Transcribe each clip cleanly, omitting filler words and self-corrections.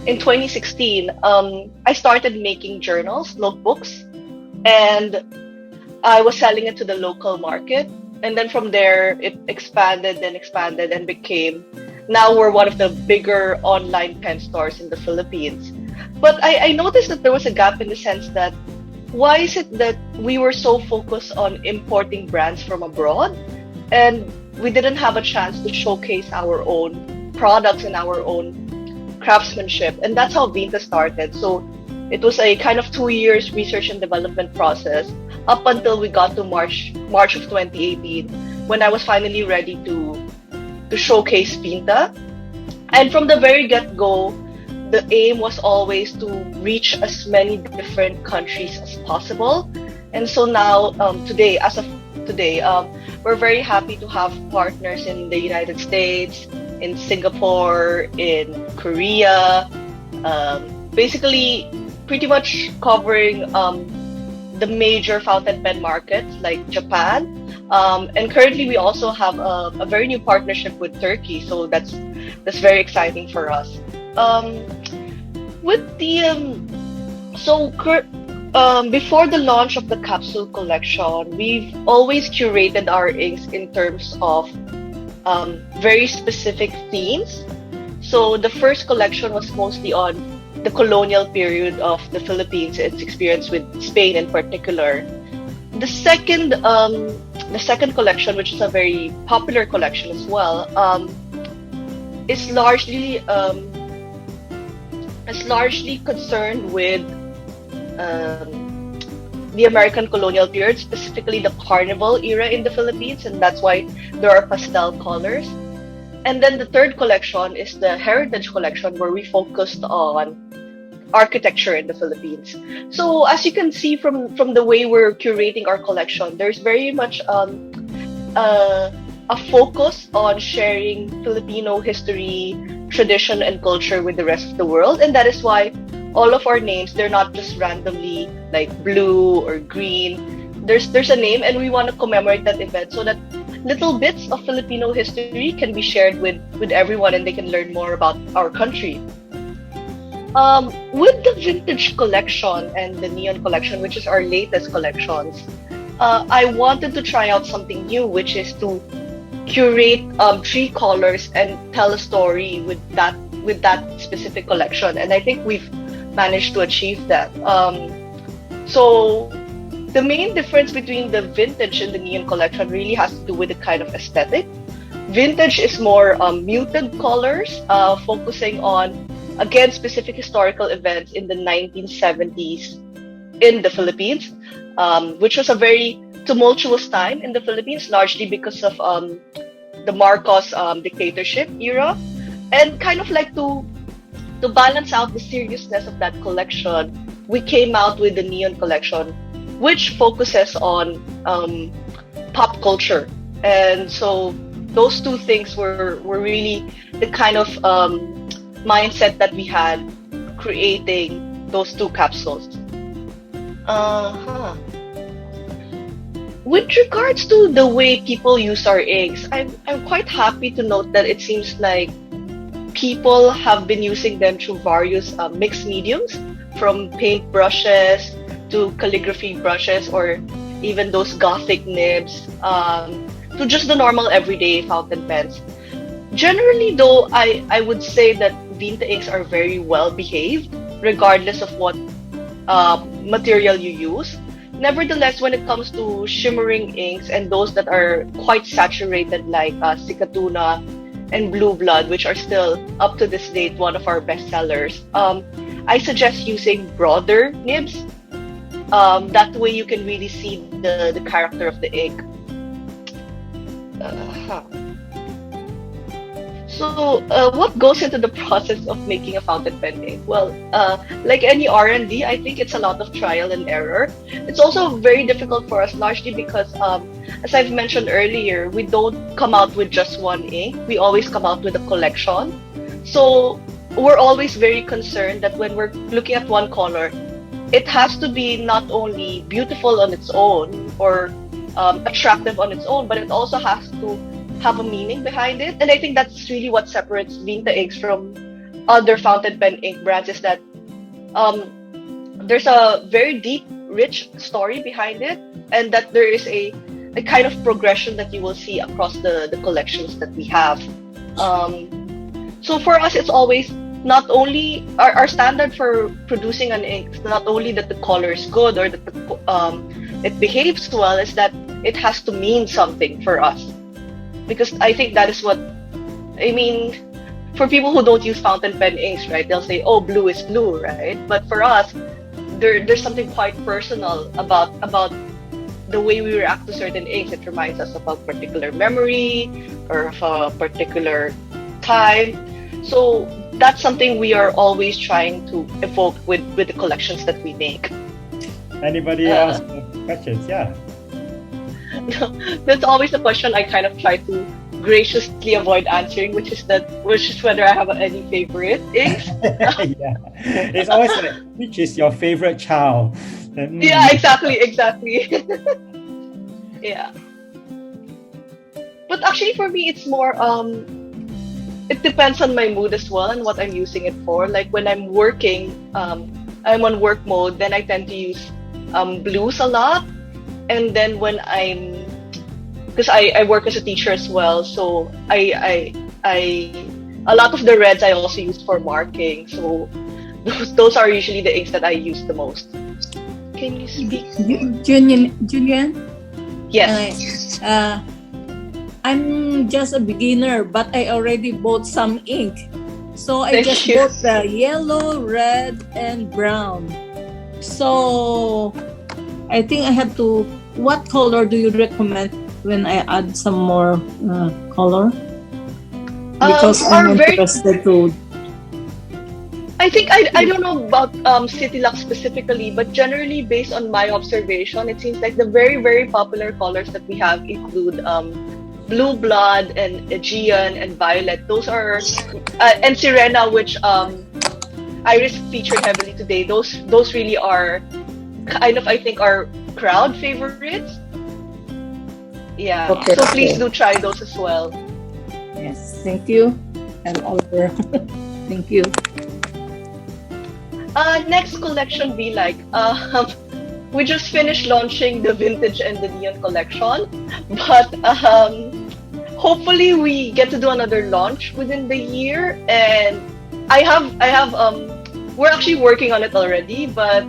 in 2016, I started making journals, notebooks, and I was selling it to the local market. And then from there, it expanded, and became now we're one of the bigger online pen stores in the Philippines. But I noticed that there was a gap in the sense that why is it that we were so focused on importing brands from abroad and we didn't have a chance to showcase our own products and our own craftsmanship? And that's how Vinta started. So it was a kind of 2 years research and development process up until we got to March of 2018 when I was finally ready to showcase Vinta. And from the very get-go, the aim was always to reach as many different countries as possible. And so now, as of today, we're very happy to have partners in the United States, in Singapore, in Korea, basically pretty much covering the major fountain pen markets like Japan. And currently we also have a very new partnership with Turkey, so that's very exciting for us. With the before the launch of the Capsule Collection, we've always curated our inks in terms of very specific themes. So the first collection was mostly on the colonial period of the Philippines, its experience with Spain in particular. The second collection, which is a very popular collection as well, is largely concerned with the American colonial period, specifically the Carnival era in the Philippines, and that's why there are pastel colors. And then the third collection is the Heritage Collection, where we focused on architecture in the Philippines. So as you can see from the way we're curating our collection, there's very much a focus on sharing Filipino history, tradition, and culture with the rest of the world. And that is why all of our names, they're not just randomly like blue or green. There's a name, and we want to commemorate that event so that little bits of Filipino history can be shared with everyone and they can learn more about our country. With the Vintage Collection and the Neon Collection, which is our latest collections, I wanted to try out something new, which is to curate three colors and tell a story with that specific collection. And I think we've managed to achieve that. So the main difference between the Vintage and the Neon Collection really has to do with the kind of aesthetic. Vintage is more muted colors, focusing on, again, specific historical events in the 1970s in the Philippines, which was a very tumultuous time in the Philippines, largely because of the Marcos dictatorship era. And kind of like to balance out the seriousness of that collection, we came out with the Neon Collection, which focuses on pop culture. And so those two things were really the kind of mindset that we had creating those two capsules. With regards to the way people use our inks, I'm quite happy to note that it seems like people have been using them through various mixed mediums, from paint brushes to calligraphy brushes, or even those gothic nibs, to just the normal everyday fountain pens. Generally though, I would say that Vinta inks are very well behaved, regardless of what material you use. Nevertheless, when it comes to shimmering inks and those that are quite saturated like Cicatuna and Blue Blood, which are still up to this date one of our best sellers, I suggest using broader nibs. That way you can really see the character of the ink. So, what goes into the process of making a fountain pen ink? Well, like any R&D, I think it's a lot of trial and error. It's also very difficult for us, largely because, as I've mentioned earlier, we don't come out with just one ink. We always come out with a collection. So, we're always very concerned that when we're looking at one color, it has to be not only beautiful on its own or attractive on its own, but it also has to have a meaning behind it. And I think that's really what separates Vinta inks from other fountain pen ink brands is that um, there's a very deep, rich story behind it, and that there is a kind of progression that you will see across the collections that we have. Um, so for us, it's always not only our standard for producing an ink is not only that the color is good or that it behaves well, is that it has to mean something for us. Because I think that is what, I mean, for people who don't use fountain pen inks, right? They'll say, oh, blue is blue, right? But for us, there's something quite personal about the way we react to certain inks. It reminds us of a particular memory or of a particular time. So that's something we are always trying to evoke with the collections that we make. Anybody else have questions? Yeah. That's always a question I kind of try to graciously avoid answering, which is whether I have any favorite inks. Yeah, it's always like, which is your favorite child? Yeah, exactly. Yeah, but actually for me it's more it depends on my mood as well and what I'm using it for. Like when I'm working, I'm on work mode, then I tend to use blues a lot. And then when because I work as a teacher as well, so I a lot of the reds I also use for marking. So those are usually the inks that I use the most. Can you speak? Julian? Yes. I'm just a beginner, but I already bought some ink. So I Thank just you. bought the yellow, red, and brown. So I think I have to. What color do you recommend when I add some more color? Because I'm interested to. I think I don't know about City Luck specifically, but generally based on my observation, it seems like the very, very popular colors that we have include Blue Blood and Aegean and Violet. Those are and Sirena, which Iris featured heavily today. Those really are kind of, I think, are crowd favorites. Yeah. Okay, so please do try those as well. Yes, thank you. And Oliver. Thank you. Next collection be like we just finished launching the vintage and the neon collection, but hopefully we get to do another launch within the year. And I have we're actually working on it already, but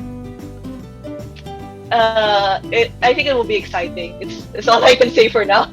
I think it will be exciting. It's all I can say for now.